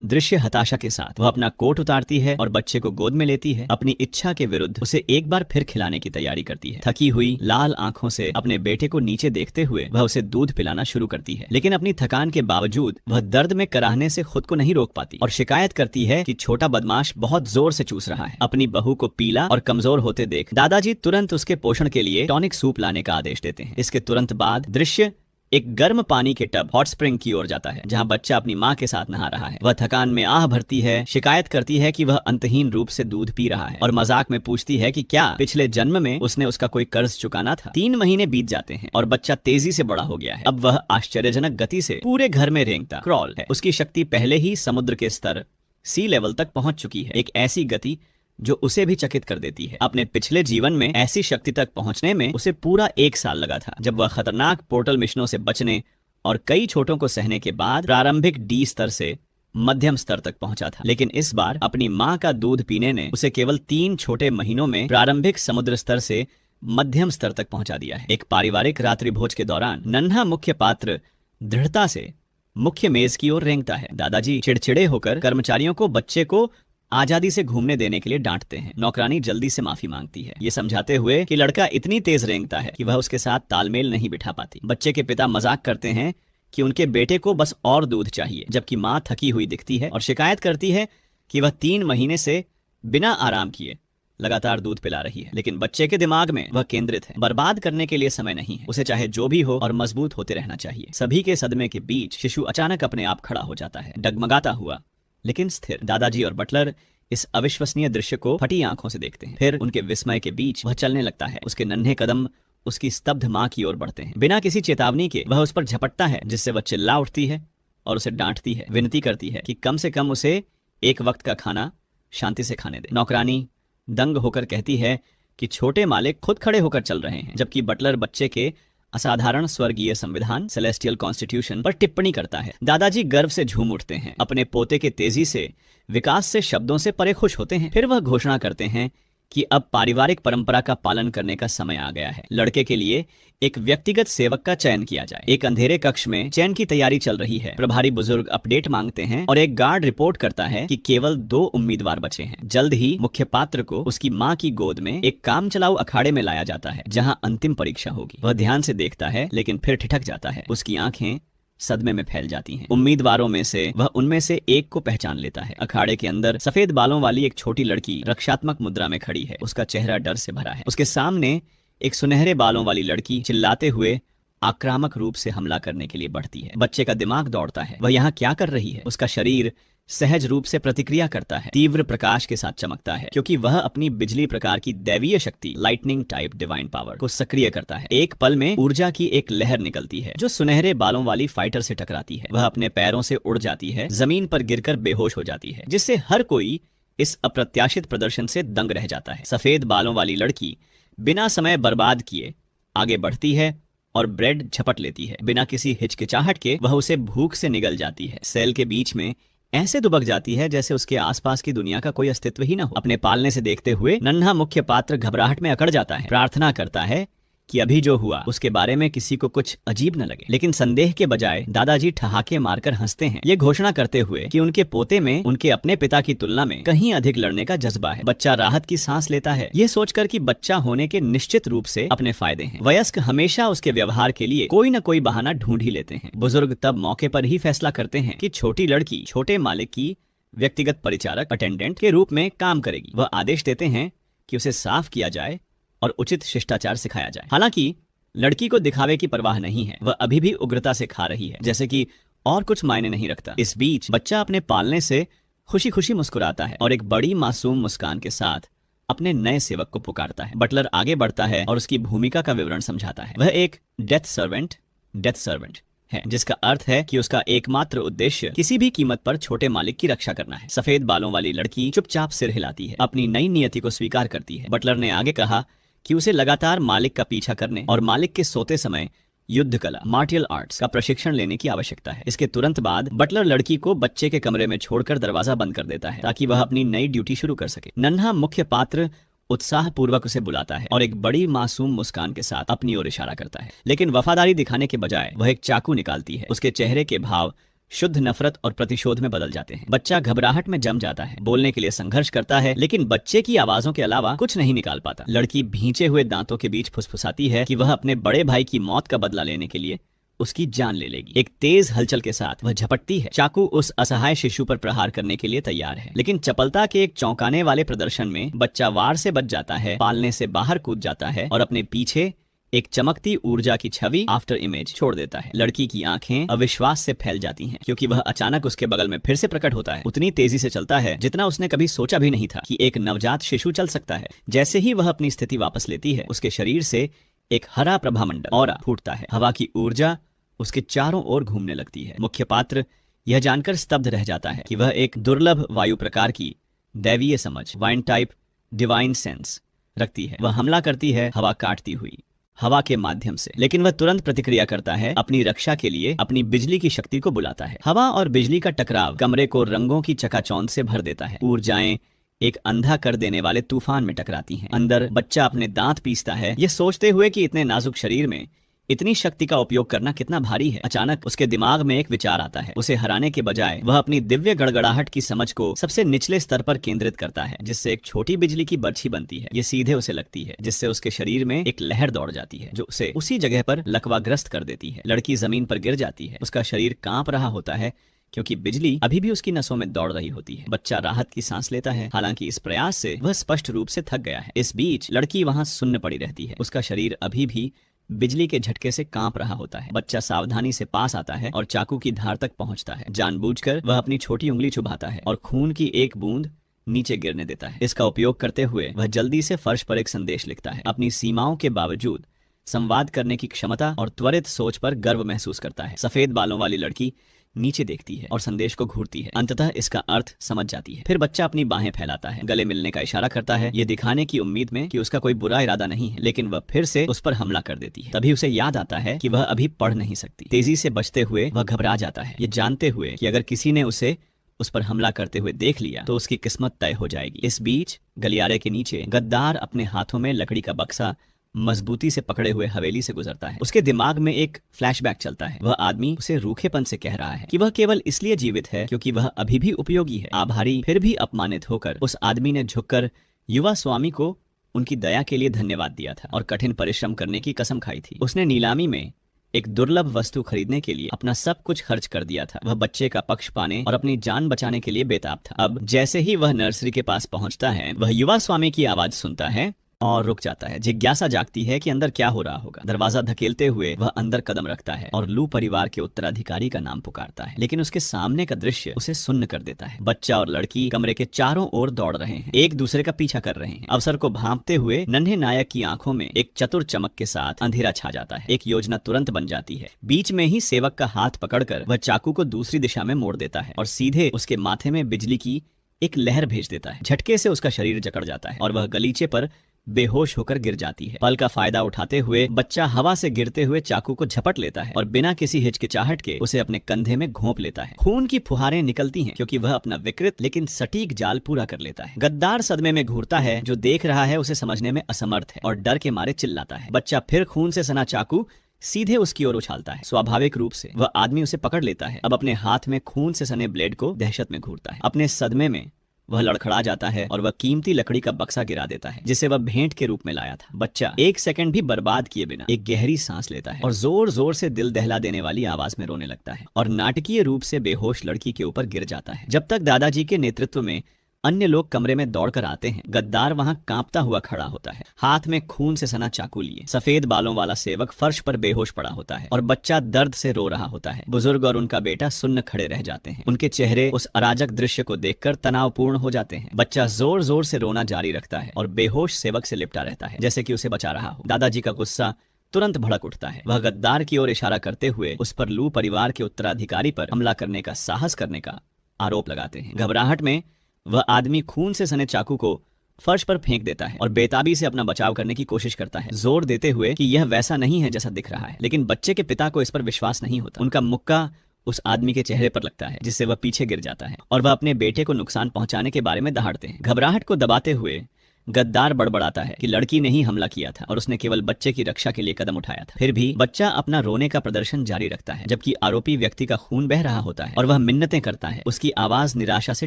दृश्य हताशा के साथ। वह अपना कोट उतारती है और बच्चे को गोद में लेती है। अपनी इच्छा के विरुद्ध उसे एक बार फिर खिलाने की तैयारी करती है। थकी हुई लाल आंखों से अपने बेटे को नीचे देखते हुए वह उसे दूध पिलाना शुरू करती है, लेकिन अपनी थकान के बावजूद वह दर्द में कराहने से खुद को नहीं रोक पाती और शिकायत करती है कि छोटा बदमाश बहुत जोर से चूस रहा है। अपनी बहू को पीला और कमजोर होते देख दादाजी तुरंत उसके पोषण के लिए टॉनिक सूप लाने का आदेश देते हैं। इसके तुरंत बाद दृश्य एक गर्म पानी के टब हॉट स्प्रिंग की ओर जाता है, जहां बच्चा अपनी मां के साथ नहा रहा है। वह थकान में आह भरती है, शिकायत करती है कि वह अंतहीन रूप से दूध पी रहा है और मजाक में पूछती है कि क्या पिछले जन्म में उसने उसका कोई कर्ज चुकाना था। 3 महीने बीत जाते हैं और बच्चा तेजी से बड़ा हो गया है। अब वह आश्चर्यजनक गति से पूरे घर में रेंगता क्रॉल है। उसकी शक्ति पहले ही समुद्र के स्तर सी लेवल तक पहुंच चुकी है, एक ऐसी गति जो उसे भी चकित कर देती है। अपने पिछले जीवन में ऐसी शक्ति तक पहुंचने में उसे पूरा 1 साल लगा था, जब वह खतरनाक पोर्टल मिशनों से बचने और कई चोटों को सहने के बाद प्रारंभिक डी स्तर से मध्यम स्तर तक पहुंचा था। लेकिन इस बार अपनी मां का दूध पीने ने उसे केवल 3 छोटे महीनों में प्रारंभिक समुद्र स्तर से मध्यम स्तर तक पहुंचा दिया है। एक पारिवारिक रात्रि भोज के दौरान नन्हा मुख्य पात्र दृढ़ता से मुख्य मेज की ओर रेंगता है। दादाजी चिड़चिड़े होकर कर्मचारियों को बच्चे को आजादी से घूमने देने के लिए डांटते हैं। नौकरानी जल्दी से माफी मांगती है, ये समझाते हुए कि लड़का इतनी तेज रेंगता है कि वह उसके साथ तालमेल नहीं बिठा पाती। बच्चे के पिता मजाक करते हैं कि उनके बेटे को बस और दूध चाहिए, जबकि माँ थकी हुई दिखती है और शिकायत करती है कि वह 3 महीने से बिना आराम किए लगातार दूध पिला रही है। लेकिन बच्चे के दिमाग में वह केंद्रित है, बर्बाद करने के लिए समय नहीं है। उसे चाहे जो भी हो और मजबूत होते रहना चाहिए। सभी के सदमे के बीच शिशु अचानक अपने आप खड़ा हो जाता है, डगमगाता हुआ लेकिन स्थिर। दादाजी और बटलर इस अविश्वसनीय दृश्य को फटी आंखों से देखते हैं। फिर उनके विस्मय के बीच वह चलने लगता है। उसके नन्हे कदम उसकी स्तब्ध मां की ओर बढ़ते हैं। बिना किसी चेतावनी के वह उस पर झपटता है, जिससे वह चिल्ला उठती है और उसे डांटती है, विनती करती है कि कम से कम उसे एक वक्त का खाना शांति से खाने दे। नौकरानी दंग होकर कहती है कि छोटे मालिक खुद खड़े होकर चल रहे हैं, जबकि बटलर बच्चे के असाधारण स्वर्गीय संविधान सेलेस्टियल कॉन्स्टिट्यूशन पर टिप्पणी करता है। दादाजी गर्व से झूम उठते हैं, अपने पोते के तेजी से विकास से शब्दों से परे खुश होते हैं। फिर वह घोषणा करते हैं कि अब पारिवारिक परंपरा का पालन करने का समय आ गया है। लड़के के लिए एक व्यक्तिगत सेवक का चयन किया जाए। एक अंधेरे कक्ष में चयन की तैयारी चल रही है। प्रभारी बुजुर्ग अपडेट मांगते हैं और एक गार्ड रिपोर्ट करता है कि केवल 2 उम्मीदवार बचे हैं। जल्द ही मुख्य पात्र को उसकी मां की गोद में एक काम चलाऊ अखाड़े में लाया जाता है, जहां अंतिम परीक्षा होगी। वह ध्यान से देखता है, लेकिन फिर ठिठक जाता है। उसकी आंखें सदमे में फैल जाती हैं। उम्मीदवारों में से वह उनमें से एक को पहचान लेता है। अखाड़े के अंदर सफेद बालों वाली एक छोटी लड़की रक्षात्मक मुद्रा में खड़ी है। उसका चेहरा डर से भरा है। उसके सामने एक सुनहरे बालों वाली लड़की चिल्लाते हुए आक्रामक रूप से हमला करने के लिए बढ़ती है। बच्चे का दिमाग दौड़ता है, वह यहाँ क्या कर रही है। उसका शरीर सहज रूप से प्रतिक्रिया करता है, तीव्र प्रकाश के साथ चमकता है, क्योंकि वह अपनी बिजली प्रकार की दैवीय शक्ति लाइटनिंग टाइप डिवाइन पावर को सक्रिय करता है। एक पल में ऊर्जा की एक लहर निकलती है जो सुनहरे बालों वाली फाइटर से टकराती है। वह अपने पैरों से उड़ जाती है, जमीन पर गिरकर बेहोश हो जाती है, जिससे हर कोई इस अप्रत्याशित प्रदर्शन से दंग रह जाता है। सफेद बालों वाली लड़की बिना समय बर्बाद किए आगे बढ़ती है और ब्रेड झपट लेती है। बिना किसी हिचकिचाहट के वह उसे भूख से निगल जाती है। सेल के बीच में ऐसे दुबक जाती है जैसे उसके आसपास की दुनिया का कोई अस्तित्व ही न हो। अपने पालने से देखते हुए नन्हा मुख्य पात्र घबराहट में अकड़ जाता है। प्रार्थना करता है कि अभी जो हुआ उसके बारे में किसी को कुछ अजीब न लगे, लेकिन संदेह के बजाय दादाजी ठहाके मारकर हंसते हैं, ये घोषणा करते हुए कि उनके पोते में उनके अपने पिता की तुलना में कहीं अधिक लड़ने का जज्बा है। बच्चा राहत की सांस लेता है, ये सोचकर कि बच्चा होने के निश्चित रूप से अपने फायदे हैं। वयस्क हमेशा उसके व्यवहार के लिए कोई न कोई बहाना ढूंढ ही लेते हैं। बुजुर्ग तब मौके पर ही फैसला करते हैं कि छोटी लड़की छोटे मालिक की व्यक्तिगत परिचारक अटेंडेंट के रूप में काम करेगी। वह आदेश देते हैं कि उसे साफ किया जाए और उचित शिष्टाचार सिखाया जाए। हालांकि लड़की को दिखावे की परवाह नहीं है, वह अभी भी उग्रता से खा रही है, जैसे कि और कुछ मायने नहीं रखता। इस बीच बच्चा अपने पालने से खुशी खुशी मुस्कुराता है और एक बड़ी मासूम मुस्कान के साथ अपने नए सेवक को पुकारता है। बटलर आगे बढ़ता है और उसकी भूमिका का विवरण समझाता है। वह एक डेथ सर्वेंट है, जिसका अर्थ है कि उसका एकमात्र उद्देश्य किसी भी कीमत पर छोटे मालिक की रक्षा करना है। सफेद बालों वाली लड़की चुपचाप सिर हिलाती है, अपनी नई नियति को स्वीकार करती है। बटलर ने आगे कहा कि उसे लगातार मालिक का पीछा करने और मालिक के सोते समय युद्ध कला मार्टियल आर्ट्स का प्रशिक्षण लेने की आवश्यकता है। इसके तुरंत बाद बटलर लड़की को बच्चे के कमरे में छोड़कर दरवाजा बंद कर देता है ताकि वह अपनी नई ड्यूटी शुरू कर सके। नन्हा मुख्य पात्र उत्साह पूर्वक उसे बुलाता है और एक बड़ी मासूम मुस्कान के साथ अपनी ओर इशारा करता है, लेकिन वफादारी दिखाने के बजाय वह एक चाकू निकालती है। उसके चेहरे के भाव शुद्ध नफरत और प्रतिशोध में बदल जाते हैं। बच्चा घबराहट में जम जाता है, बोलने के लिए संघर्ष करता है, लेकिन बच्चे की आवाजों के अलावा कुछ नहीं निकाल पाता। लड़की भींचे हुए दांतों के बीच फुसफुसाती है कि वह अपने बड़े भाई की मौत का बदला लेने के लिए उसकी जान ले लेगी। एक तेज हलचल के साथ वह झपटती है। चाकू उस असहाय शिशु पर प्रहार करने के लिए तैयार है, लेकिन चपलता के एक चौंकाने वाले प्रदर्शन में बच्चा वार से बच जाता है, पालने से बाहर कूद जाता है और अपने पीछे एक चमकती ऊर्जा की छवि आफ्टर इमेज छोड़ देता है। लड़की की आंखें अविश्वास से फैल जाती हैं, क्योंकि वह अचानक उसके बगल में फिर से प्रकट होता है। उतनी तेजी से चलता है जितना उसने कभी सोचा भी नहीं था कि एक नवजात शिशु चल सकता है। जैसे ही वह अपनी स्थिति वापस लेती है, उसके शरीर से एक हरा प्रभामंडल ऑरा फूटता है। हवा की ऊर्जा उसके चारों ओर घूमने लगती है। मुख्य पात्र यह जानकर स्तब्ध रह जाता है कि वह एक दुर्लभ वायु प्रकार की दैवीय समझ, वाइन टाइप डिवाइन सेंस रखती है। वह हमला करती है हवा काटती हुई, हवा के माध्यम से, लेकिन वह तुरंत प्रतिक्रिया करता है। अपनी रक्षा के लिए अपनी बिजली की शक्ति को बुलाता है। हवा और बिजली का टकराव कमरे को रंगों की चकाचौंध से भर देता है। ऊर्जाएं एक अंधा कर देने वाले तूफान में टकराती हैं। अंदर बच्चा अपने दांत पीसता है, यह सोचते हुए कि इतने नाजुक शरीर में इतनी शक्ति का उपयोग करना कितना भारी है। अचानक उसके दिमाग में एक विचार आता है। उसे हराने के बजाय वह अपनी दिव्य गड़गड़ाहट की समझ को सबसे निचले स्तर पर केंद्रित करता है, जिससे एक छोटी बिजली की बर्छी बनती है। ये सीधे उसे लगती है, जिससे उसके शरीर में एक लहर दौड़ जाती है जो उसे उसी जगह पर लकवाग्रस्त कर देती है। लड़की जमीन पर गिर जाती है। उसका शरीर कांप रहा होता है, क्योंकि बिजली अभी भी उसकी नसों में दौड़ रही होती है। बच्चा राहत की सांस लेता है, हालांकि इस प्रयास से वह स्पष्ट रूप से थक गया है। इस बीच लड़की वहां सुन्न पड़ी रहती है। उसका शरीर अभी भी बिजली के झटके से कांप रहा होता है। बच्चा सावधानी से पास आता है और चाकू की धार तक पहुंचता है। जानबूझकर वह अपनी छोटी उंगली चुभाता है और खून की एक बूंद नीचे गिरने देता है। इसका उपयोग करते हुए वह जल्दी से फर्श पर एक संदेश लिखता है। अपनी सीमाओं के बावजूद संवाद करने की क्षमता और त्वरित सोच पर गर्व महसूस करता है। सफेद बालों वाली लड़की नीचे देखती है और संदेश को घूरती है। अंततः इसका अर्थ समझ जाती है। फिर बच्चा अपनी बाहें फैलाता है, गले मिलने का इशारा करता है, ये दिखाने की उम्मीद में कि उसका कोई बुरा इरादा नहीं है, लेकिन वह फिर से उस पर हमला कर देती है। तभी उसे याद आता है कि वह अभी पढ़ नहीं सकती। तेजी से बचते हुए वह घबरा जाता है, ये जानते हुए कि अगर किसी ने उसे उस पर हमला करते हुए देख लिया तो उसकी किस्मत तय हो जाएगी। इस बीच गलियारे के नीचे गद्दार अपने हाथों में लकड़ी का बक्सा मजबूती से पकड़े हुए हवेली से गुजरता है। उसके दिमाग में एक फ्लैशबैक चलता है। वह आदमी उसे रूखेपन से कह रहा है कि वह केवल इसलिए जीवित है क्योंकि वह अभी भी उपयोगी है। आभारी फिर भी अपमानित होकर उस आदमी ने झुककर युवा स्वामी को उनकी दया के लिए धन्यवाद दिया था और कठिन परिश्रम करने की कसम खाई थी। उसने नीलामी में एक दुर्लभ वस्तु खरीदने के लिए अपना सब कुछ खर्च कर दिया था। वह बच्चे का पक्ष पाने और अपनी जान बचाने के लिए बेताब था। अब जैसे ही वह नर्सरी के पास पहुंचता है, वह युवा स्वामी की आवाज सुनता है और रुक जाता है। जिज्ञासा जागती है कि अंदर क्या हो रहा होगा। दरवाजा धकेलते हुए वह अंदर कदम रखता है और लू परिवार के उत्तराधिकारी का नाम पुकारता है, लेकिन उसके सामने का दृश्य उसे सुन्न कर देता है। बच्चा और लड़की कमरे के चारों ओर दौड़ रहे हैं, एक दूसरे का पीछा कर रहे हैं। अवसर को भांपते हुए नन्हे नायक की आंखों में एक चतुर चमक के साथ अंधेरा छा जाता है। एक योजना तुरंत बन जाती है। बीच में ही सेवक का हाथ पकड़कर वह चाकू को दूसरी दिशा में मोड़ देता है और सीधे उसके माथे में बिजली की एक लहर भेज देता है। झटके से उसका शरीर जकड़ जाता है और वह गलीचे पर बेहोश होकर गिर जाती है। पल का फायदा उठाते हुए बच्चा हवा से गिरते हुए चाकू को झपट लेता है और बिना किसी हिचकिचाहट के उसे अपने कंधे में घोंप लेता है। खून की फुहारें निकलती हैं क्योंकि वह अपना विकृत लेकिन सटीक जाल पूरा कर लेता है। गद्दार सदमे में घूरता है, जो देख रहा है उसे समझने में असमर्थ है और डर के मारे चिल्लाता है। बच्चा फिर खून से सना चाकू सीधे उसकी ओर उछालता है। स्वाभाविक रूप से वह आदमी उसे पकड़ लेता है। अब अपने हाथ में खून से सने ब्लेड को दहशत में घूरता है। अपने सदमे में वह लड़खड़ा जाता है और वह कीमती लकड़ी का बक्सा गिरा देता है, जिसे वह भेंट के रूप में लाया था। बच्चा एक सेकंड भी बर्बाद किए बिना एक गहरी सांस लेता है और जोर जोर से दिल दहला देने वाली आवाज में रोने लगता है और नाटकीय रूप से बेहोश लड़की के ऊपर गिर जाता है। जब तक दादाजी के नेतृत्व में अन्य लोग कमरे में दौड़कर आते हैं, गद्दार वहां कांपता हुआ खड़ा होता है, हाथ में खून से सना चाकू लिए। सफेद बालों वाला सेवक फर्श पर बेहोश पड़ा होता है और बच्चा दर्द से रो रहा होता है। बुजुर्ग और उनका बेटा सुन्न खड़े रह जाते हैं। उनके चेहरे उस अराजक दृश्य को देखकर तनावपूर्ण हो जाते हैं। बच्चा जोर जोर से रोना जारी रखता है और बेहोश सेवक से लिपटा रहता है, जैसे कि उसे बचा रहा हो। दादाजी का गुस्सा तुरंत भड़क उठता है। वह गद्दार की ओर इशारा करते हुए उस पर लू परिवार के उत्तराधिकारी पर हमला करने का साहस करने का आरोप लगाते हैं। घबराहट में वह आदमी खून से सने चाकू को फर्श पर फेंक देता है और बेताबी से अपना बचाव करने की कोशिश करता है, जोर देते हुए कि यह वैसा नहीं है जैसा दिख रहा है। लेकिन बच्चे के पिता को इस पर विश्वास नहीं होता। उनका मुक्का उस आदमी के चेहरे पर लगता है, जिससे वह पीछे गिर जाता है और वह अपने बेटे को नुकसान पहुंचाने के बारे में दहाड़ते हैं। घबराहट को दबाते हुए गद्दार बड़बड़ाता है कि लड़की ने ही हमला किया था और उसने केवल बच्चे की रक्षा के लिए कदम उठाया था। फिर भी बच्चा अपना रोने का प्रदर्शन जारी रखता है, जबकि आरोपी व्यक्ति का खून बह रहा होता है और वह मिन्नतें करता है। उसकी आवाज निराशा से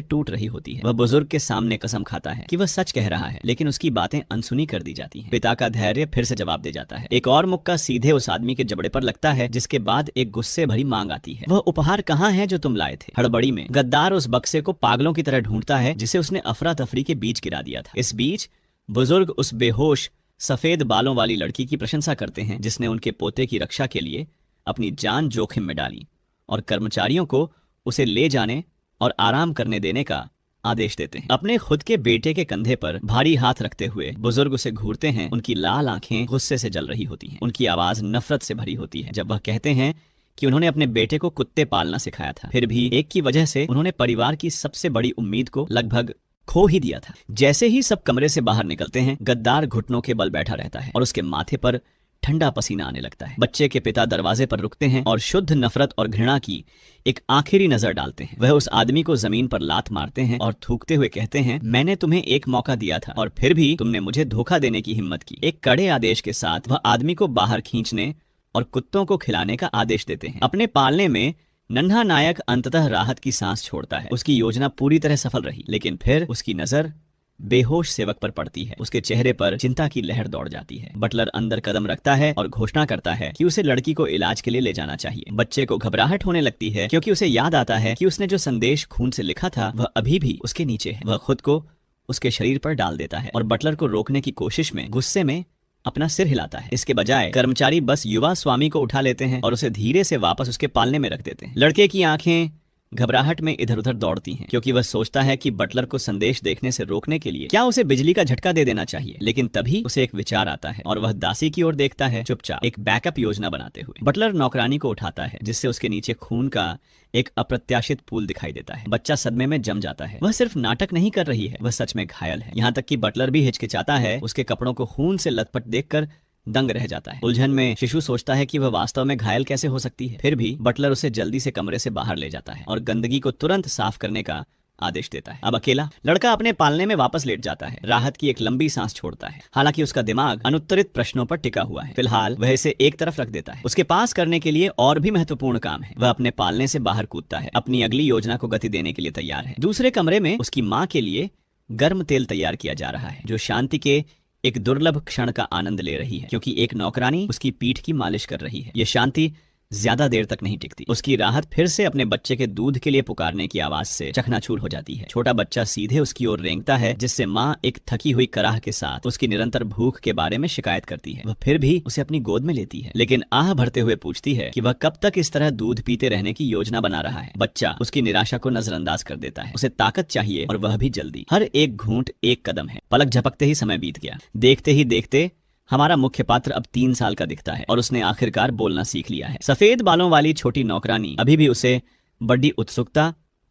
टूट रही होती है। वह बुजुर्ग के सामने कसम खाता है कि वह सच कह रहा है, लेकिन उसकी बातें अनसुनी कर दी जाती हैं। पिता का धैर्य फिर से जवाब दे जाता है। एक और मुक्का सीधे उस आदमी के जबड़े पर लगता है, जिसके बाद एक गुस्से भरी मांग आती है। वह उपहार कहाँ है जो तुम लाए थे? हड़बड़ी में गद्दार उस बक्से को पागलों की तरह ढूंढता है जिसे उसने अफरा तफरी के बीच गिरा दिया था। इस बीच बुजुर्ग उस बेहोश सफेद बालों वाली लड़की की प्रशंसा करते हैं जिसने उनके पोते की रक्षा के लिए अपनी जान जोखिम में डाली, और कर्मचारियों को उसे ले जाने और आराम करने देने का आदेश देते हैं। अपने खुद के बेटे के कंधे पर भारी हाथ रखते हुए बुजुर्ग उसे घूरते हैं। उनकी लाल आंखें गुस्से से जल रही होती हैं। उनकी आवाज नफरत से भरी होती है जब वह कहते हैं कि उन्होंने अपने बेटे को कुत्ते पालना सिखाया था, फिर भी एक की वजह से उन्होंने परिवार की सबसे बड़ी उम्मीद को लगभग खो ही दिया था। जैसे ही सब कमरे से बाहर निकलते हैं, गद्दार घुटनों के बल बैठा रहता है और उसके माथे पर ठंडा पसीना आने लगता है। बच्चे के पिता दरवाजे पर रुकते हैं और शुद्ध नफरत और घृणा की एक आखिरी नजर डालते हैं। वह उस आदमी को जमीन पर लात मारते हैं और थूकते हुए कहते हैं, मैंने तुम्हें एक मौका दिया था और फिर भी तुमने मुझे धोखा देने की हिम्मत की। एक कड़े आदेश के साथ वह आदमी को बाहर खींचने और कुत्तों को खिलाने का आदेश देते हैं। अपने पालने में नन्हा नायक अंततः राहत की सांस छोड़ता है। उसकी योजना पूरी तरह सफल रही, लेकिन फिर उसकी नजर बेहोश सेवक पर पड़ती है। उसके चेहरे पर चिंता की लहर दौड़ जाती है। बटलर अंदर कदम रखता है और घोषणा करता है कि उसे लड़की को इलाज के लिए ले जाना चाहिए। बच्चे को घबराहट होने लगती है क्योंकि उसे याद आता है कि उसने जो संदेश खून से लिखा था वह अभी भी उसके नीचे है। वह खुद को उसके शरीर पर डाल देता है और बटलर को रोकने की कोशिश में गुस्से में अपना सिर हिलाता है। इसके बजाय कर्मचारी बस युवा स्वामी को उठा लेते हैं और उसे धीरे से वापस उसके पालने में रख देते हैं। लड़के की आंखें घबराहट में इधर उधर दौड़ती हैं क्योंकि वह सोचता है कि बटलर को संदेश देखने से रोकने के लिए क्या उसे बिजली का झटका दे देना चाहिए। लेकिन तभी उसे एक विचार आता है और वह दासी की ओर देखता है, चुपचाप एक बैकअप योजना बनाते हुए। बटलर नौकरानी को उठाता है जिससे उसके नीचे खून का एक अप्रत्याशित पूल दिखाई देता है। बच्चा सदमे में जम जाता है। वह सिर्फ नाटक नहीं कर रही है, वह सच में घायल है। यहाँ तक कि बटलर भी हिचकिचाता है। उसके कपड़ों को खून से लथपथ देखकर दंग रह जाता है। उलझन में शिशु सोचता है कि वह वास्तव में घायल कैसे हो सकती है। फिर भी बटलर उसे जल्दी से कमरे से बाहर ले जाता है और गंदगी को तुरंत साफ करने का आदेश देता है। अब अकेला लड़का अपने पालने में वापस लेट जाता है। राहत की एक लंबी सांस छोड़ता है। हालांकि उसका दिमाग अनुत्तरित प्रश्नों पर टिका हुआ है। फिलहाल वह इसे एक तरफ रख देता है। उसके पास करने के लिए और भी महत्वपूर्ण काम है। वह अपने पालने से बाहर कूदता है, अपनी अगली योजना को गति देने के लिए तैयार है। दूसरे कमरे में उसकी माँ के लिए गर्म तेल तैयार किया जा रहा है, जो शांति के एक दुर्लभ क्षण का आनंद ले रही है क्योंकि एक नौकरानी उसकी पीठ की मालिश कर रही है। यह शांति ज्यादा देर तक नहीं टिकती। उसकी राहत फिर से अपने बच्चे के दूध के लिए पुकारने की आवाज से चकनाचूर हो जाती है। छोटा बच्चा सीधे उसकी ओर रेंगता है, जिससे माँ एक थकी हुई कराह के साथ उसकी निरंतर भूख के बारे में शिकायत करती है। वह फिर भी उसे अपनी गोद में लेती है, लेकिन आह भरते हुए पूछती है कि वह कब तक इस तरह दूध पीते रहने की योजना बना रहा है। बच्चा उसकी निराशा को नजरअंदाज कर देता है। उसे ताकत चाहिए और वह भी जल्दी। हर एक घूंट एक कदम है। पलक झपकते ही समय बीत गया। देखते ही देखते हमारा मुख्य पात्र अब 3 साल का दिखता है और उसने आखिरकार बोलना सीख लिया है। सफेद बालों वाली छोटी नौकरानी अभी भी उसे बड़ी उत्सुकता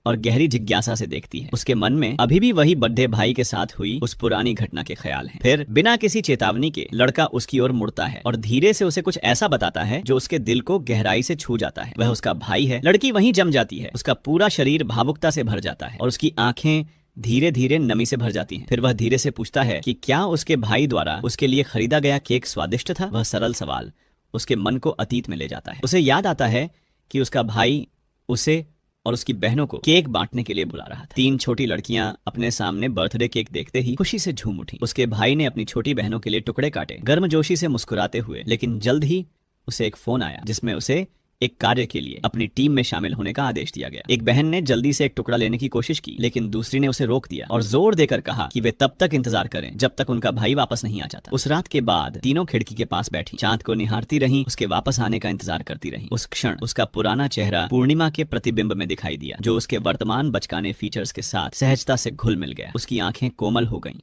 और गहरी जिज्ञासा से देखती है। उसके मन में अभी भी वही बड्ढे भाई के साथ हुई उस पुरानी घटना के ख्याल हैं। फिर बिना किसी चेतावनी के लड़का उसकी ओर मुड़ता है और धीरे से उसे कुछ ऐसा बताता है जो उसके दिल को गहराई से छू जाता है। वह उसका भाई है। लड़की वहीं जम जाती है। उसका पूरा शरीर भावुकता से भर जाता है और उसकी आंखें धीरे धीरे नमी से भर जाती हैं। फिर वह धीरे से पूछता है कि क्या उसके भाई द्वारा उसके लिए खरीदा गया केक स्वादिष्ट था। वह सरल सवाल उसके मन को अतीत में ले जाता है। उसे याद आता है कि उसका भाई उसे और उसकी बहनों को केक बांटने के लिए बुला रहा था। 3 छोटी लड़कियां अपने सामने बर्थडे केक देखते ही खुशी से झूम उठी। उसके भाई ने अपनी छोटी बहनों के लिए टुकड़े काटे, गर्मजोशी से मुस्कुराते हुए। लेकिन जल्द ही उसे एक फोन आया जिसमें उसे एक कार्य के लिए अपनी टीम में शामिल होने का आदेश दिया गया। एक बहन ने जल्दी से एक टुकड़ा लेने की कोशिश की, लेकिन दूसरी ने उसे रोक दिया और जोर देकर कहा कि वे तब तक इंतजार करें जब तक उनका भाई वापस नहीं आ जाता। उस रात के बाद तीनों खिड़की के पास बैठी चांद को निहारती रहीं, उसके वापस आने का इंतजार करती रहीं। उस क्षण उसका पुराना चेहरा पूर्णिमा के प्रतिबिंब में दिखाई दिया, जो उसके वर्तमान बचकाने फीचर्स के साथ सहजता से घुल मिल गया। उसकी आंखें कोमल हो गईं,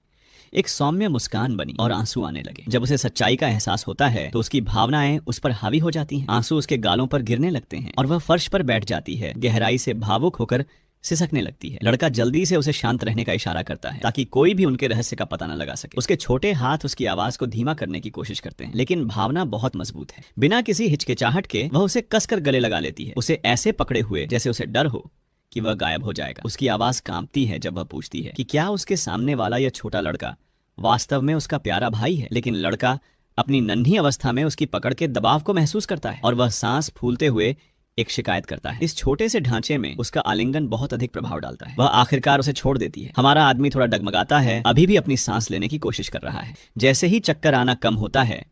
एक सौम्य मुस्कान बनी और आंसू आने लगे। जब उसे सच्चाई का एहसास होता है तो उसकी भावनाएं उस पर हावी हो जाती हैं। आंसू उसके गालों पर गिरने लगते हैं और वह फर्श पर बैठ जाती है, गहराई से भावुक होकर सिसकने लगती है। लड़का जल्दी से उसे शांत रहने का इशारा करता है ताकि कोई भी उनके रहस्य का पता न लगा सके। उसके छोटे हाथ उसकी आवाज को धीमा करने की कोशिश करते हैं, लेकिन भावना बहुत मजबूत है। बिना किसी हिचकिचाहट के वह उसे कसकर गले लगा लेती है, उसे ऐसे पकड़े हुए जैसे उसे डर हो कि वह गायब हो जाएगा। उसकी आवाज कांपती है जब वह पूछती है कि क्या उसके सामने वाला यह छोटा लड़का वास्तव में उसका प्यारा भाई है, लेकिन लड़का अपनी नन्ही अवस्था में उसकी पकड़ के दबाव को महसूस करता है और वह सांस फूलते हुए एक शिकायत करता है। इस छोटे से ढांचे में उसका आलिंगन बहुत अधिक प्रभाव डालता है। वह आखिरकार उसे छोड़ देती है। हमारा आदमी थोड़ा डगमगाता है, अभी भी अपनी सांस लेने की कोशिश कर रहा है। जैसे ही चक्कर आना कम होता है,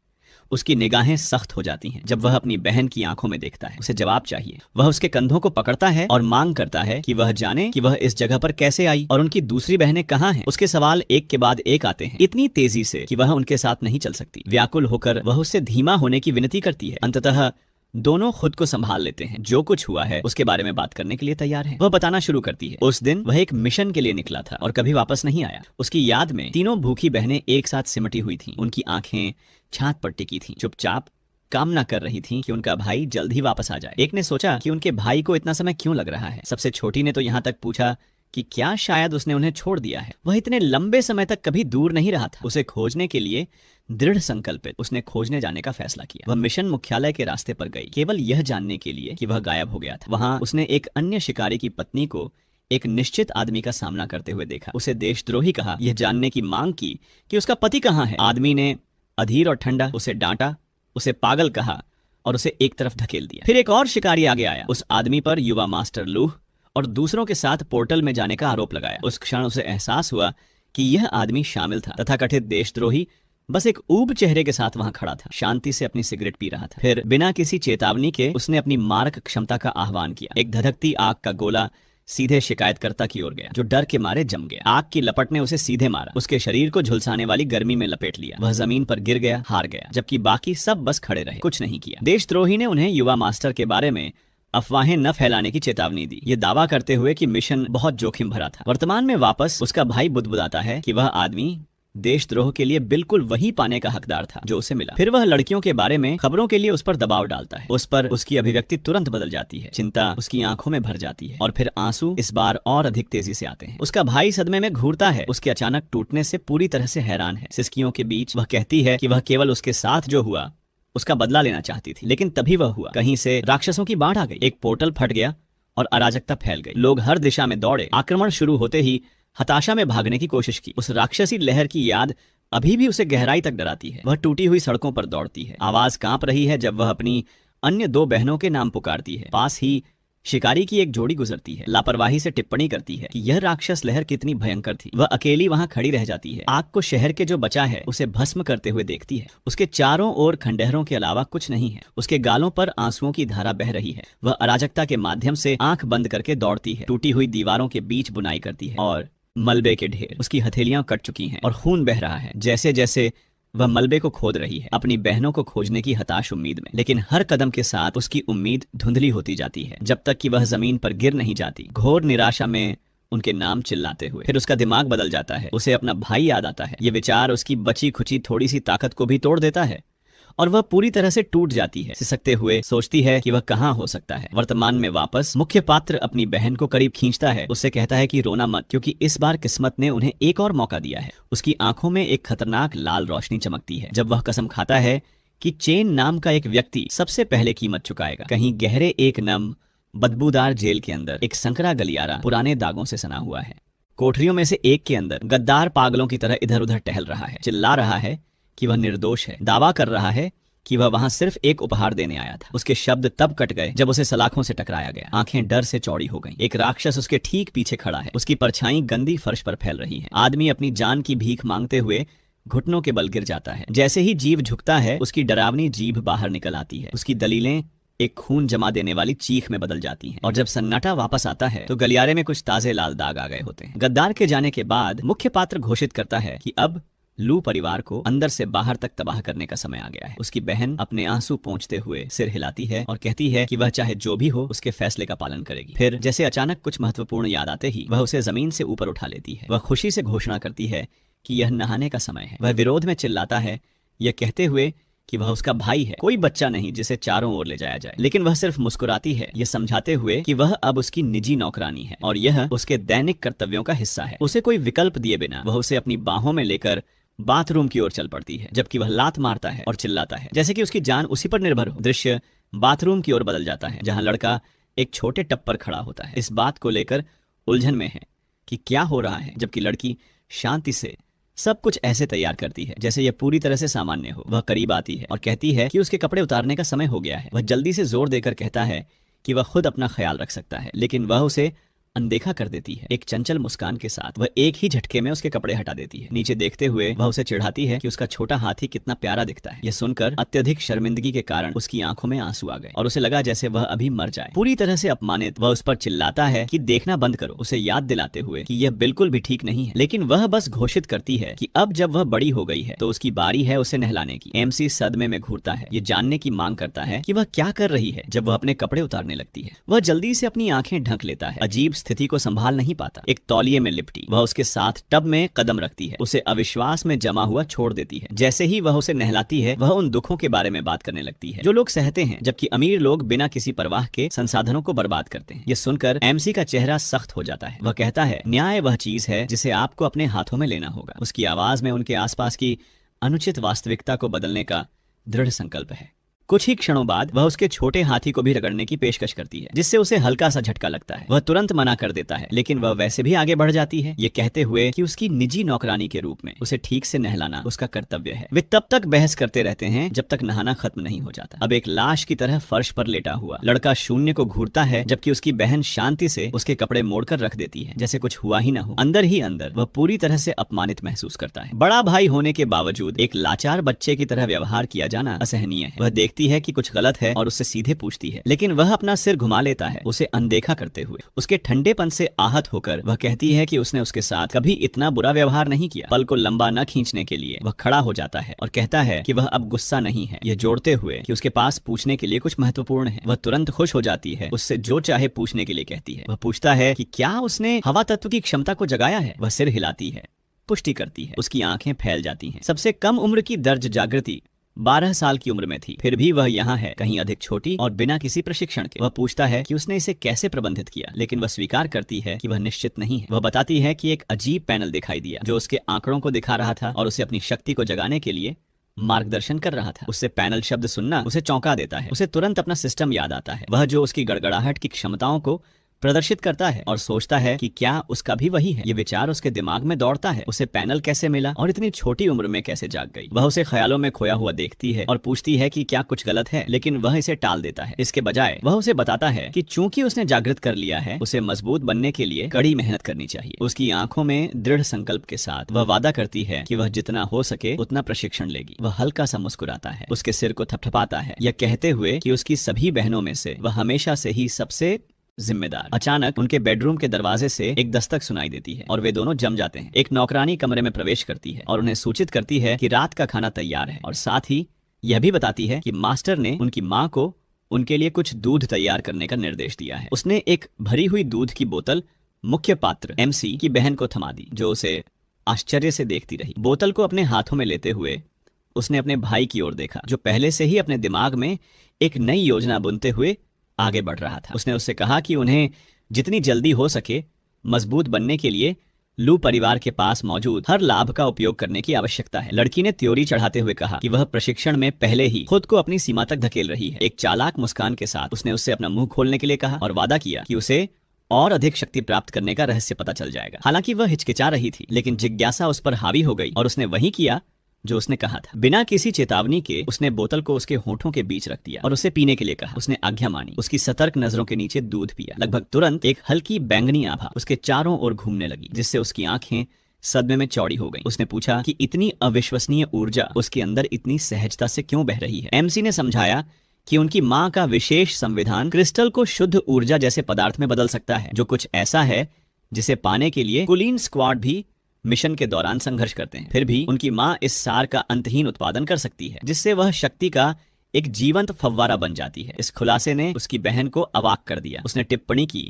उसकी निगाहें सख्त हो जाती हैं। जब वह अपनी बहन की आंखों में देखता है, उसे जवाब चाहिए। वह उसके कंधों को पकड़ता है और मांग करता है कि वह जाने कि वह इस जगह पर कैसे आई और उनकी दूसरी बहनें कहाँ हैं। उसके सवाल एक के बाद एक आते हैं, इतनी तेजी से कि वह उनके साथ नहीं चल सकती। व्याकुल होकर वह उससे धीमा होने की विनती करती है। अंततः दोनों खुद को संभाल लेते हैं। जो कुछ हुआ है उसके बारे में बात करने के लिए तैयार है। वह बताना शुरू करती है। उस दिन वह एक मिशन के लिए निकला था और कभी वापस नहीं आया। उसकी याद में तीनों भूखी बहनें एक साथ सिमटी हुई थीं। उनकी आंखें छात पर टिकी थीं, चुपचाप कामना कर रही थीं कि उनका भाई जल्द ही वापस आ जाए। एक ने सोचा कि उनके भाई को इतना समय क्यों लग रहा है। सबसे छोटी ने तो यहाँ तक पूछा कि क्या शायद उसने उन्हें छोड़ दिया है। वह इतने लंबे समय तक कभी दूर नहीं रहा था। उसे खोजने के लिए दृढ़ संकल्पित उसने खोजने जाने का फैसला किया। वह मिशन मुख्यालय के रास्ते पर गई, केवल यह जानने के लिए कि वह गायब हो गया था। वहां उसने एक अन्य शिकारी की पत्नी को एक निश्चित आदमी का सामना करते हुए देखा। उसे देशद्रोही कहा, यह जानने की मांग की कि उसका पति कहाँ है। आदमी ने अधीर और ठंडा उसे डांटा, उसे पागल कहा और उसे एक तरफ धकेल दिया। फिर एक और शिकारी आगे आया। उस आदमी पर युवा मास्टर लूह और दूसरों के साथ पोर्टल में जाने का आरोप लगाया। उस क्षण उसे एहसास हुआ कि यह आदमी शामिल था। तथाकथित देशद्रोही बस एक ऊब चेहरे के साथ वहां खड़ा था, शांति से अपनी सिगरेट पी रहा था। फिर बिना किसी चेतावनी के उसने अपनी मारक क्षमता का आह्वान किया। एक धधकती आग का गोला सीधे शिकायतकर्ता की ओर गया, जो डर के मारे जम गया। आग की लपट ने उसे सीधे मारा, उसके शरीर को झुलसाने वाली गर्मी में लपेट लिया। वह जमीन पर गिर गया, हार गया, जबकि बाकी सब बस खड़े रहे, कुछ नहीं किया। देशद्रोही ने उन्हें युवा मास्टर के बारे में अफवाहें न फैलाने की चेतावनी दी, ये दावा करते हुए कि मिशन बहुत जोखिम भरा था। वर्तमान में वापस उसका भाई बुदबुदाता है कि वह आदमी देशद्रोह के लिए बिल्कुल वही पाने का हकदार था जो उसे मिला। फिर वह लड़कियों के बारे में खबरों के लिए उस पर दबाव डालता है। उस पर उसकी अभिव्यक्ति तुरंत बदल जाती है, चिंता उसकी आंखों में भर जाती है और फिर आंसू इस बार और अधिक तेजी से आते हैं। उसका भाई सदमे में घूरता है, उसके अचानक टूटने से पूरी तरह से हैरान है। सिसकियों के बीच वह कहती है कि वह केवल उसके साथ जो हुआ उसका बदला लेना चाहती थी, लेकिन तभी वह हुआ। कहीं से राक्षसों की बाढ़ आ गई, एक पोर्टल फट गया और अराजकता फैल गई। लोग हर दिशा में दौड़े। आक्रमण शुरू होते ही हताशा में भागने की कोशिश की। उस राक्षसी लहर की याद अभी भी उसे गहराई तक डराती है। वह टूटी हुई सड़कों पर दौड़ती है, आवाज कांप रही है जब वह अपनी अन्य दो बहनों के नाम पुकारती है। पास ही शिकारी की एक जोड़ी गुजरती है, लापरवाही से टिप्पणी करती है कि यह राक्षस लहर कितनी भयंकर थी। वह अकेली वहां खड़ी रह जाती है, आग को शहर के जो बचा है उसे भस्म करते हुए देखती है। उसके चारों ओर खंडहरों के अलावा कुछ नहीं है। उसके गालों पर आंसुओं की धारा बह रही है। वह अराजकता के माध्यम से आंख बंद करके दौड़ती है, टूटी हुई दीवारों के बीच बुनाई करती है और मलबे के ढेर। उसकी हथेलियां कट चुकी हैं और खून बह रहा है। जैसे जैसे वह मलबे को खोद रही है, अपनी बहनों को खोजने की हताश उम्मीद में, लेकिन हर कदम के साथ उसकी उम्मीद धुंधली होती जाती है, जब तक कि वह जमीन पर गिर नहीं जाती, घोर निराशा में उनके नाम चिल्लाते हुए। फिर उसका दिमाग बदल जाता है, उसे अपना भाई याद आता है। ये विचार उसकी बची खुची थोड़ी सी ताकत को भी तोड़ देता है और वह पूरी तरह से टूट जाती है। सिसकते हुए सोचती है कि वह कहाँ हो सकता है। वर्तमान में वापस मुख्य पात्र अपनी बहन को करीब खींचता है, उससे कहता है कि रोना मत, क्योंकि इस बार किस्मत ने उन्हें एक और मौका दिया है। उसकी आंखों में एक खतरनाक लाल रोशनी चमकती है जब वह कसम खाता है कि चेन नाम का एक व्यक्ति सबसे पहले कीमत चुकाएगा। कहीं गहरे एक नम बदबूदार जेल के अंदर एक संकरा गलियारा पुराने दागों से सना हुआ है। कोठरियों में से एक के अंदर गद्दार पागलों की तरह इधर उधर टहल रहा है, चिल्ला रहा है कि वह निर्दोष है, दावा कर रहा है कि वह वहां सिर्फ एक उपहार देने आया था। उसके शब्द तब कट गए जब उसे सलाखों से टकराया गया। आंखें डर से चौड़ी हो गईं। एक राक्षस उसके ठीक पीछे खड़ा है, उसकी परछाई गंदी फर्श पर फैल रही है। आदमी अपनी जान की भीख मांगते हुए घुटनों के बल गिर जाता है। जैसे ही जीव झुकता है, उसकी डरावनी जीभ बाहर निकल आती है। उसकी दलीलें एक खून जमा देने वाली चीख में बदल जाती हैं। और जब सन्नाटा वापस आता है तो गलियारे में कुछ ताजे लाल दाग आ गए होते हैं। गद्दार के जाने के बाद मुख्य पात्र घोषित करता है कि अब लू परिवार को अंदर से बाहर तक तबाह करने का समय आ गया है। उसकी बहन अपने आंसू पोंछते हुए सिर हिलाती है और कहती है कि वह चाहे जो भी हो उसके फैसले का पालन करेगी। फिर जैसे अचानक कुछ महत्वपूर्ण याद आते ही वह उसे जमीन से ऊपर उठा लेती है। वह खुशी से घोषणा करती है कि यह नहाने का समय है। वह विरोध में चिल्लाता है, यह कहते हुए कि वह उसका भाई है, कोई बच्चा नहीं जिसे चारों ओर ले जाया जाए। लेकिन वह सिर्फ मुस्कुराती है, यह समझाते हुए कि वह अब उसकी निजी नौकरानी है और यह उसके दैनिक कर्तव्यों का हिस्सा है। उसे कोई विकल्प दिए बिना वह उसे अपनी बाहों में लेकर बाथरूम की ओर चल पड़ती है, जबकि वह लात मारता है और चिल्लाता है जैसे कि उसकी जान उसी पर निर्भर हो। दृश्य बाथरूम की ओर बदल जाता है, जहां लड़का एक छोटे टब पर खड़ा होता है, इस बात को लेकर उलझन में है कि क्या हो रहा है, जबकि लड़की शांति से सब कुछ ऐसे तैयार करती है जैसे यह पूरी तरह से सामान्य हो। वह करीब आती है और कहती है कि उसके कपड़े उतारने का समय हो गया है। वह जल्दी से जोर देकर कहता है कि वह खुद अपना ख्याल रख सकता है, लेकिन वह उसे अनदेखा कर देती है। एक चंचल मुस्कान के साथ वह एक ही झटके में उसके कपड़े हटा देती है। नीचे देखते हुए वह उसे चिढ़ाती है कि उसका छोटा हाथी कितना प्यारा दिखता है। यह सुनकर अत्यधिक शर्मिंदगी के कारण उसकी आंखों में आंसू आ गए और उसे लगा जैसे वह अभी मर जाए। पूरी तरह से अपमानित वह उस पर चिल्लाता है कि देखना बंद करो, उसे याद दिलाते हुए कि यह बिल्कुल भी ठीक नहीं है। लेकिन वह बस घोषित करती है कि अब जब वह बड़ी हो गई है तो उसकी बारी है उसे नहलाने की। एमसी सदमे में घूरता है। ये जानने की मांग करता है कि वह क्या कर रही है। जब वह अपने कपड़े उतारने लगती है वह जल्दी से अपनी आंखें ढक लेता है। अजीब स्थिति को संभाल नहीं पाता। एक तौलिए में लिपटी वह उसके साथ टब में कदम रखती है, उसे अविश्वास में जमा हुआ छोड़ देती है। जैसे ही वह उसे नहलाती है वह उन दुखों के बारे में बात करने लगती है जो लोग सहते हैं, जबकि अमीर लोग बिना किसी परवाह के संसाधनों को बर्बाद करते हैं। यह सुनकर एमसी का चेहरा सख्त हो जाता है। वह कहता है, न्याय वह चीज है जिसे आपको अपने हाथों में लेना होगा। उसकी आवाज में उनके आसपास की अनुचित वास्तविकता को बदलने का दृढ़ संकल्प है। कुछ ही क्षणों बाद वह उसके छोटे हाथी को भी रगड़ने की पेशकश करती है, जिससे उसे हल्का सा झटका लगता है। वह तुरंत मना कर देता है, लेकिन वह वैसे भी आगे बढ़ जाती है, ये कहते हुए कि उसकी निजी नौकरानी के रूप में उसे ठीक से नहलाना उसका कर्तव्य है। वे तब तक बहस करते रहते हैं जब तक नहाना खत्म नहीं हो जाता। अब एक लाश की तरह फर्श पर लेटा हुआ लड़का शून्य को घूरता है, जबकि उसकी बहन शांति से उसके कपड़े मोड़कर रख देती है जैसे कुछ हुआ ही न हो। अंदर ही अंदर वह पूरी तरह से अपमानित महसूस करता है। बड़ा भाई होने के बावजूद एक लाचार बच्चे की तरह व्यवहार किया जाना असहनीय है। वह देखती है कि कुछ गलत है और उससे सीधे पूछती है, लेकिन वह अपना सिर घुमा लेता है उसे अनदेखा करते हुए। उसके ठंडेपन से आहत होकर वह कहती है कि उसने उसके साथ कभी इतना बुरा व्यवहार नहीं किया। पल को लंबा न खींचने के लिए वह खड़ा हो जाता है और कहता है कि वह अब गुस्सा नहीं है, यह जोड़ते हुए कि उसके पास पूछने के लिए कुछ महत्वपूर्ण है। वह तुरंत खुश हो जाती है, उससे जो चाहे पूछने के लिए कहती है। वह पूछता है कि क्या उसने हवा तत्व की क्षमता को जगाया है। वह सिर हिलाती है, पुष्टि करती है। उसकी आंखें फैल जाती हैं। सबसे कम उम्र की दर्ज जागृति 12 साल की उम्र में थी, फिर भी वह यहाँ है, कहीं अधिक छोटी और बिना किसी प्रशिक्षण के। वह पूछता है कि उसने इसे कैसे प्रबंधित किया, लेकिन वह स्वीकार करती है कि वह निश्चित नहीं है। वह बताती है कि एक अजीब पैनल दिखाई दिया जो उसके आंकड़ों को दिखा रहा था और उसे अपनी शक्ति को जगाने के लिए मार्गदर्शन कर रहा था। उससे पैनल शब्द सुनना उसे चौंका देता है। उसे तुरंत अपना सिस्टम याद आता है, वह जो उसकी गड़गड़ाहट की क्षमताओं को प्रदर्शित करता है, और सोचता है कि क्या उसका भी वही है। ये विचार उसके दिमाग में दौड़ता है, उसे पैनल कैसे मिला और इतनी छोटी उम्र में कैसे जाग गई। वह उसे ख्यालों में खोया हुआ देखती है और पूछती है कि क्या कुछ गलत है, लेकिन वह इसे टाल देता है। इसके बजाय वह उसे बताता है कि चूंकि उसने जागृत कर लिया है, उसे मजबूत बनने के लिए कड़ी मेहनत करनी चाहिए। उसकी आंखों में दृढ़ संकल्प के साथ वह वादा करती है कि वह जितना हो सके उतना प्रशिक्षण लेगी। वह हल्का सा मुस्कुराता है, उसके सिर को थपथपाता है, यह कहते हुए कि उसकी सभी बहनों में से वह हमेशा से ही सबसे जिम्मेदार। अचानक उनके बेडरूम के दरवाजे से एक दस्तक सुनाई देती है और वे दोनों जम जाते हैं। एक नौकरानी कमरे में प्रवेश करती है और उन्हें सूचित करती है कि रात का खाना तैयार है, और साथ ही यह भी बताती है कि मास्टर ने उनकी माँ को उनके लिए कुछ दूध तैयार करने का निर्देश दिया है। उसने एक भरी हुई दूध की बोतल मुख्य पात्र एमसी की बहन को थमा दी, जो उसे आश्चर्य से देखती रही। बोतल को अपने हाथों में लेते हुए उसने अपने भाई की ओर देखा, जो पहले से ही अपने दिमाग में एक नई योजना बुनते हुए आगे बढ़ रहा था। उसने उससे कहा कि उन्हें जितनी जल्दी हो सके मजबूत बनने के लिए लू परिवार के पास मौजूद हर लाभ का उपयोग करने की आवश्यकता है। लड़की ने त्योरी चढ़ाते हुए कहा कि वह प्रशिक्षण में पहले ही खुद को अपनी सीमा तक धकेल रही है। एक चालाक मुस्कान के साथ उसने उससे अपना मुंह खोलने के लिए कहा और वादा किया कि उसे और अधिक शक्ति प्राप्त करने का रहस्य पता चल जाएगा। हालांकि वह हिचकिचा रही थी, लेकिन जिज्ञासा उस पर हावी हो गई और उसने वही किया जो उसने कहा था। बिना किसी चेतावनी के उसने बोतल को उसके होठों के बीच रख दिया और उसे पीने के लिए कहा। उसने आज्ञा मानी। उसकी सतर्क नजरों के नीचे दूध पिया। लगभग तुरंत एक हल्की बैंगनी आभा उसके चारों ओर घूमने लगी, जिससे उसकी आंखें सदमे में चौड़ी हो गईं। उसने पूछा कि इतनी अविश्वसनीय ऊर्जा उसके अंदर इतनी सहजता से क्यों बह रही है। एमसी ने समझाया कि उनकी माँ का विशेष संविधान क्रिस्टल को शुद्ध ऊर्जा जैसे पदार्थ में बदल सकता है, जो कुछ ऐसा है जिसे पाने के लिए कुलीन स्क्वाड भी मिशन के दौरान संघर्ष करते हैं। फिर भी उनकी माँ इस सार का अंतहीन उत्पादन कर सकती है, जिससे वह शक्ति का एक जीवंत फव्वारा बन जाती है। इस खुलासे ने उसकी बहन को अवाक कर दिया। उसने टिप्पणी की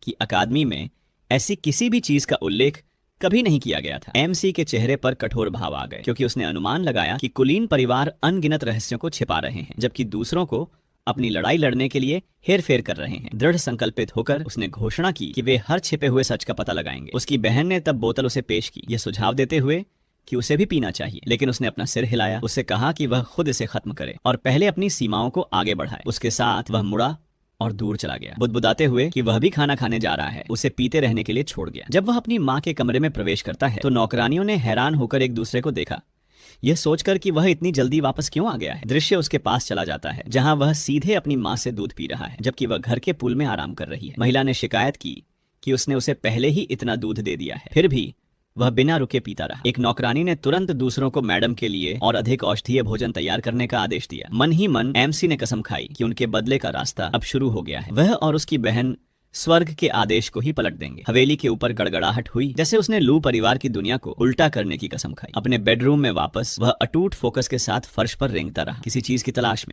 कि अकादमी में ऐसी किसी भी चीज का उल्लेख कभी नहीं किया गया था। एमसी के चेहरे पर कठोर भाव आ गए, क्योंकि उसने अनुमान लगाया कि कुलीन परिवार अनगिनत रहस्यों को छिपा रहे हैं, जबकि दूसरों को अपनी लड़ाई लड़ने के लिए हेरफेर कर रहे हैं। दृढ़ संकल्पित होकर उसने घोषणा की कि वे हर छिपे हुए सच का पता लगाएंगे। उसकी बहन ने तब बोतल उसे पेश की, यह सुझाव देते हुए कि उसे भी पीना चाहिए, लेकिन उसने अपना सिर हिलाया। उससे कहा कि वह खुद इसे खत्म करे और पहले अपनी सीमाओं को आगे बढ़ाए। उसके साथ वह मुड़ा और दूर चला गया, बुदबुदाते हुए कि वह भी खाना खाने जा रहा है, उसे पीते रहने के लिए छोड़ गया। जब वह अपनी माँ के कमरे में प्रवेश करता है तो नौकरानियों ने हैरान होकर एक दूसरे को देखा, यह सोचकर कि वह इतनी जल्दी वापस क्यों आ गया है। दृश्य उसके पास चला जाता है जहां वह सीधे अपनी माँ से दूध पी रहा है, जबकि वह घर के पूल में आराम कर रही है। महिला ने शिकायत की कि उसने उसे पहले ही इतना दूध दे दिया है, फिर भी वह बिना रुके पीता रहा। एक नौकरानी ने तुरंत दूसरों को मैडम के लिए और अधिक औषधीय भोजन तैयार करने का आदेश दिया। मन ही मन एमसी ने कसम खाई कि उनके बदले का रास्ता अब शुरू हो गया है। वह और उसकी बहन स्वर्ग के आदेश को ही पलट देंगे। हवेली के ऊपर गड़गड़ाहट हुई जैसे उसने लू परिवार की दुनिया को उल्टा करने की कसम खाई। अपने बेडरूम में वापस वह अटूट फोकस के साथ फर्श पर रेंगता रहा, किसी चीज की तलाश में।